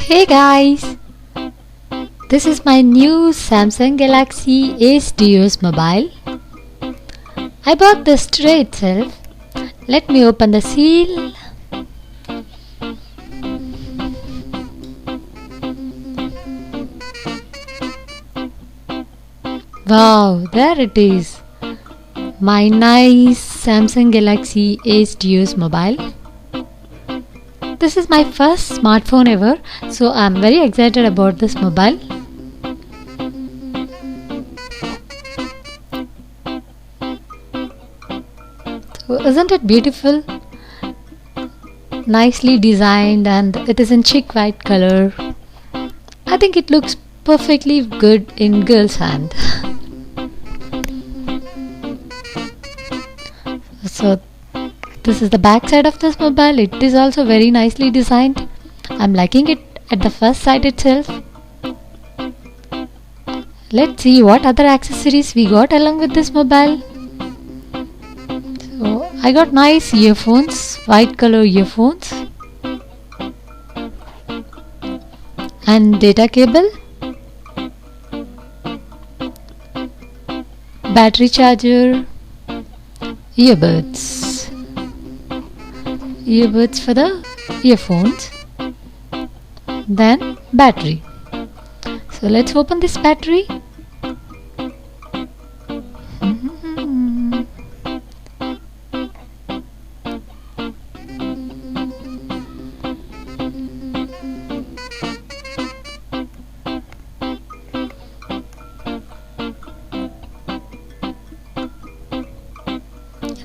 Hey guys, this is my new Samsung Galaxy Ace Duos mobile. I bought this today itself. Let me open the seal. Wow, there it is. My nice Samsung Galaxy Ace Duos mobile. This is my first smartphone ever, so I'm very excited about this mobile. So isn't it beautiful? Nicely designed, and it is in chic white color. I think it looks perfectly good in girl's hand. So this is the back side of this mobile. It is also very nicely designed. I'm liking it at the first sight itself. Let's see what other accessories we got along with this mobile. So I got nice earphones, white color earphones, and data cable, battery charger, earbuds for the earphones, then battery. So let's open this battery.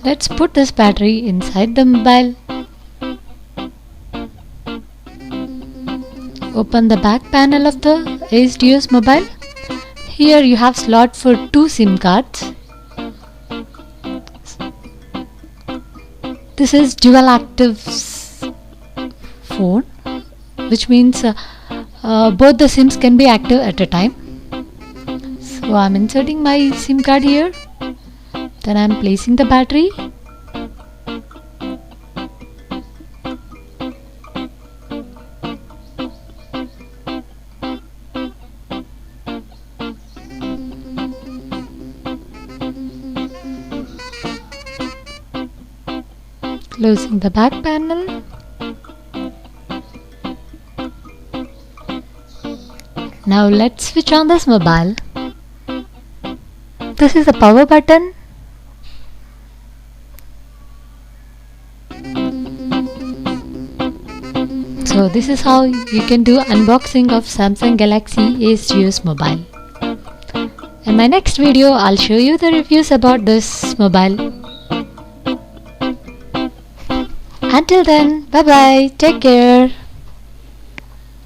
Let's put this battery inside the mobile. Open the back panel of the Ace Duos mobile. Here you have slot for 2 SIM cards. This is dual active phone, which means both the SIMs can be active at a time. So I'm inserting my SIM card here. Then I'm placing the battery. Closing the back panel. Now let's switch on this mobile. This is the power button. So this is how you can do unboxing of Samsung Galaxy Ace Duos mobile. In my next video, I'll show you the reviews about this mobile. Until then, bye bye, take care.